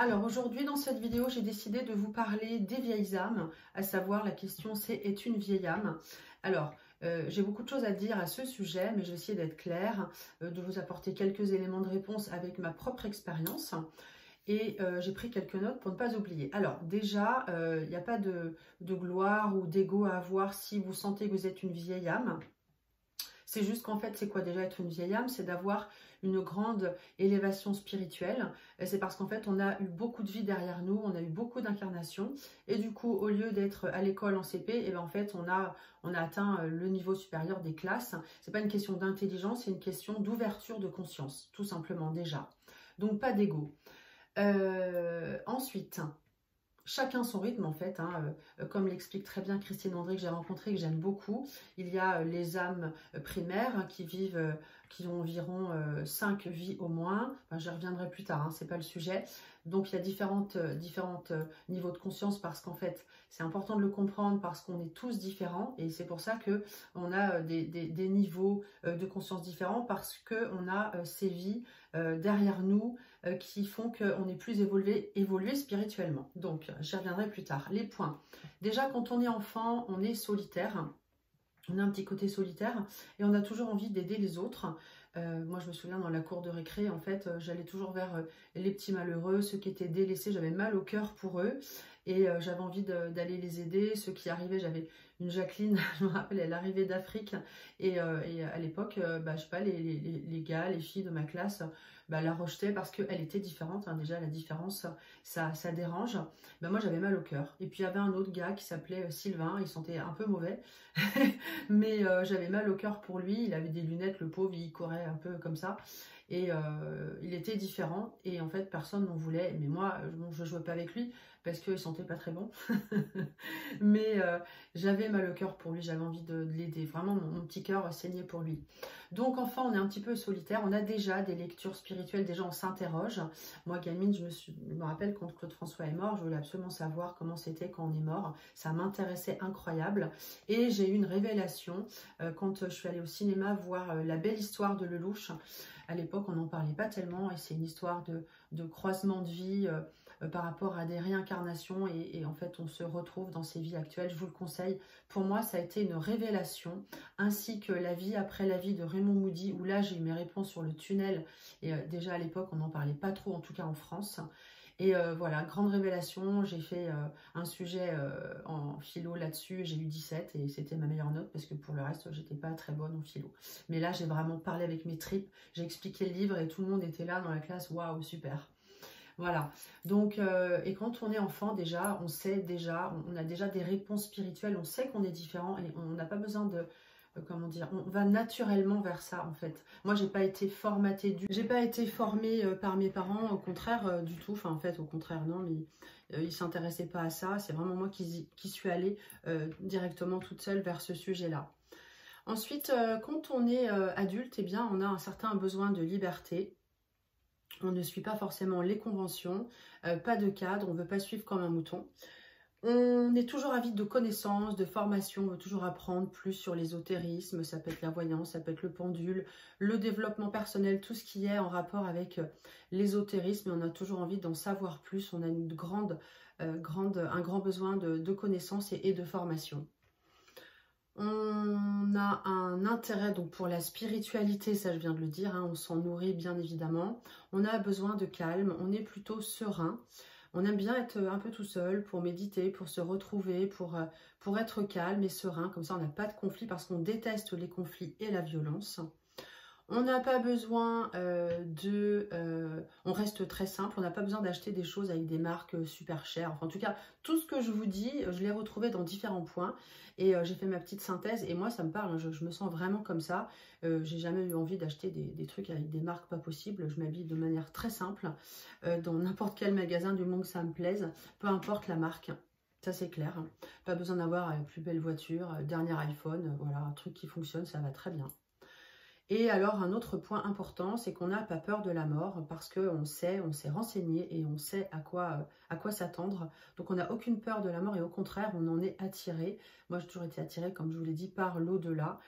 Alors aujourd'hui dans cette vidéo, j'ai décidé de vous parler des vieilles âmes, à savoir la question c'est est une vieille âme? Alors j'ai beaucoup de choses à dire à ce sujet, mais je vais essayer d'être claire, de vous apporter quelques éléments de réponse avec ma propre expérience. Et j'ai pris quelques notes pour ne pas oublier. Alors déjà, il n'y a pas de gloire ou d'ego à avoir si vous sentez que vous êtes une vieille âme. C'est juste qu'en fait, c'est quoi déjà être une vieille âme? C'est d'avoir une grande élévation spirituelle. C'est parce qu'en fait, on a eu beaucoup de vie derrière nous, on a eu beaucoup d'incarnations. Et du coup, au lieu d'être à l'école en CP, et ben en fait, on a atteint le niveau supérieur des classes. C'est pas une question d'intelligence, c'est une question d'ouverture de conscience, tout simplement déjà. Donc, pas d'ego. Ensuite, chacun son rythme en fait, hein, comme l'explique très bien Christine André que j'ai rencontrée, que j'aime beaucoup. Il y a les âmes primaires hein, qui ont environ 5 vies au moins. Enfin, j'y reviendrai plus tard, hein, c'est pas le sujet. Donc il y a différents niveaux de conscience parce qu'en fait c'est important de le comprendre parce qu'on est tous différents et c'est pour ça que on a des niveaux de conscience différents parce que on a ces vies derrière nous qui font qu'on est plus évolué spirituellement. Donc, j'y reviendrai plus tard. Les points. Déjà, quand on est enfant, on est solitaire. On a un petit côté solitaire et on a toujours envie d'aider les autres. Moi, je me souviens dans la cour de récré, en fait, j'allais toujours vers les petits malheureux, ceux qui étaient délaissés. J'avais mal au cœur pour eux et j'avais envie d'aller les aider. Ceux qui arrivaient, j'avais une Jacqueline, je me rappelle, elle arrivait d'Afrique et à l'époque, je sais pas, les gars, les filles de ma classe, la rejetaient parce qu'elle était différente. Hein. Déjà, la différence, ça dérange. Moi, j'avais mal au cœur. Et puis, il y avait un autre gars qui s'appelait Sylvain. Il sentait un peu mauvais. Mais j'avais mal au cœur pour lui, il avait des lunettes, le pauvre, il courait un peu comme ça. Et il était différent et en fait personne n'en voulait. Mais moi, je jouais pas avec lui parce qu'il sentait pas très bon. Mais j'avais mal au cœur pour lui, j'avais envie de l'aider. Vraiment, mon petit cœur saignait pour lui. Donc enfin, on est un petit peu solitaire. On a déjà des lectures spirituelles, déjà on s'interroge. Moi, gamine, je me rappelle quand Claude François est mort, je voulais absolument savoir comment c'était quand on est mort. Ça m'intéressait incroyable. Et j'ai eu une révélation quand je suis allée au cinéma voir La Belle Histoire de Lelouch. À l'époque, on n'en parlait pas tellement et c'est une histoire de croisement de vie par rapport à des réincarnations et en fait, on se retrouve dans ces vies actuelles. Je vous le conseille. Pour moi, ça a été une révélation, ainsi que La vie après la vie de Raymond Moody, où là, j'ai eu mes réponses sur le tunnel. Et déjà à l'époque, on n'en parlait pas trop, en tout cas en France. Et voilà, grande révélation, j'ai fait un sujet en philo là-dessus, j'ai eu 17 et c'était ma meilleure note parce que pour le reste, j'étais pas très bonne en philo. Mais là, j'ai vraiment parlé avec mes tripes, j'ai expliqué le livre et tout le monde était là dans la classe, waouh, super. Voilà, donc, et quand on est enfant déjà, on sait déjà, on a déjà des réponses spirituelles, on sait qu'on est différent et on n'a pas besoin de... comment dire, on va naturellement vers ça en fait. Moi j'ai pas été formatée j'ai pas été formée par mes parents, au contraire du tout, enfin en fait au contraire non, mais ils s'intéressaient pas à ça, c'est vraiment moi qui suis allée directement toute seule vers ce sujet-là. Ensuite, quand on est adulte, eh bien on a un certain besoin de liberté. On ne suit pas forcément les conventions, pas de cadre, on ne veut pas suivre comme un mouton. On est toujours avide de connaissances, de formations, on veut toujours apprendre plus sur l'ésotérisme, ça peut être la voyance, ça peut être le pendule, le développement personnel, tout ce qui est en rapport avec l'ésotérisme, et on a toujours envie d'en savoir plus, on a un grand besoin de connaissances et de formation. On a un intérêt donc pour la spiritualité, ça je viens de le dire, hein, on s'en nourrit bien évidemment. On a besoin de calme, on est plutôt serein. On aime bien être un peu tout seul pour méditer, pour se retrouver, pour être calme et serein. Comme ça, on n'a pas de conflit parce qu'on déteste les conflits et la violence. On n'a pas besoin on reste très simple, on n'a pas besoin d'acheter des choses avec des marques super chères. Enfin, en tout cas, tout ce que je vous dis, je l'ai retrouvé dans différents points et j'ai fait ma petite synthèse et moi, ça me parle, hein, je me sens vraiment comme ça. J'ai jamais eu envie d'acheter des trucs avec des marques pas possibles. Je m'habille de manière très simple dans n'importe quel magasin du moment que ça me plaise, peu importe la marque. Ça, c'est clair. Pas besoin d'avoir la plus belle voiture, dernier iPhone, voilà, un truc qui fonctionne, ça va très bien. Et alors, un autre point important, c'est qu'on n'a pas peur de la mort parce qu'on s'est renseigné et on sait à quoi s'attendre. Donc, on n'a aucune peur de la mort et au contraire, on en est attiré. Moi, j'ai toujours été attirée, comme je vous l'ai dit, par l'au-delà.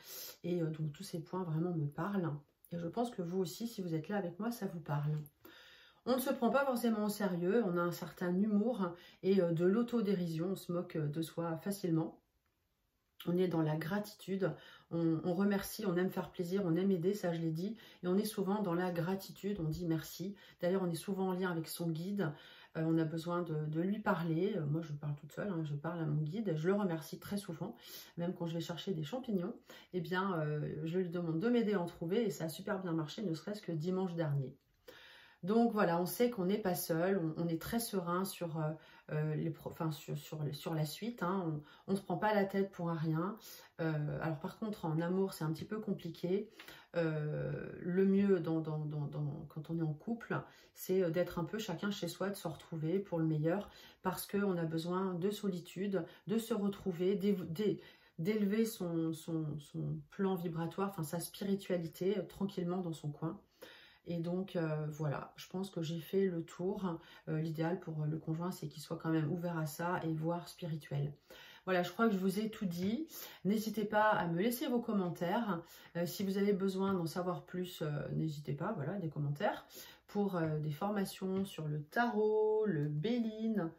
Et donc, tous ces points vraiment me parlent. Et je pense que vous aussi, si vous êtes là avec moi, ça vous parle. On ne se prend pas forcément au sérieux, on a un certain humour et de l'autodérision, on se moque de soi facilement. On est dans la gratitude, on remercie, on aime faire plaisir, on aime aider, ça je l'ai dit. Et on est souvent dans la gratitude, on dit merci. D'ailleurs, on est souvent en lien avec son guide. On a besoin de lui parler. Moi, je parle toute seule, hein, je parle à mon guide. Je le remercie très souvent, même quand je vais chercher des champignons. Eh bien, je lui demande de m'aider à en trouver et ça a super bien marché, ne serait-ce que dimanche dernier. Donc voilà, on sait qu'on n'est pas seul, on est très serein sur, sur la suite, hein, on ne se prend pas la tête pour un rien. Alors par contre, en amour, c'est un petit peu compliqué. Le mieux quand on est en couple, c'est d'être un peu chacun chez soi, de se retrouver pour le meilleur, parce qu'on a besoin de solitude, de se retrouver, d'élever son plan vibratoire, enfin sa spiritualité, tranquillement dans son coin. Et donc, voilà, je pense que j'ai fait le tour. L'idéal pour le conjoint, c'est qu'il soit quand même ouvert à ça et voire spirituel. Voilà, je crois que je vous ai tout dit. N'hésitez pas à me laisser vos commentaires. Si vous avez besoin d'en savoir plus, n'hésitez pas, voilà, des commentaires. Pour des formations sur le tarot, le Béline,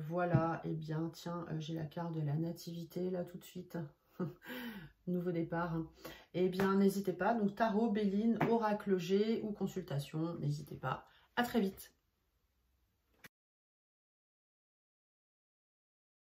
voilà, et bien, tiens, j'ai la carte de la nativité là tout de suite. Nouveau départ. Eh bien, n'hésitez pas. Donc, tarot, Béline, oracle G ou consultation, n'hésitez pas. À très vite.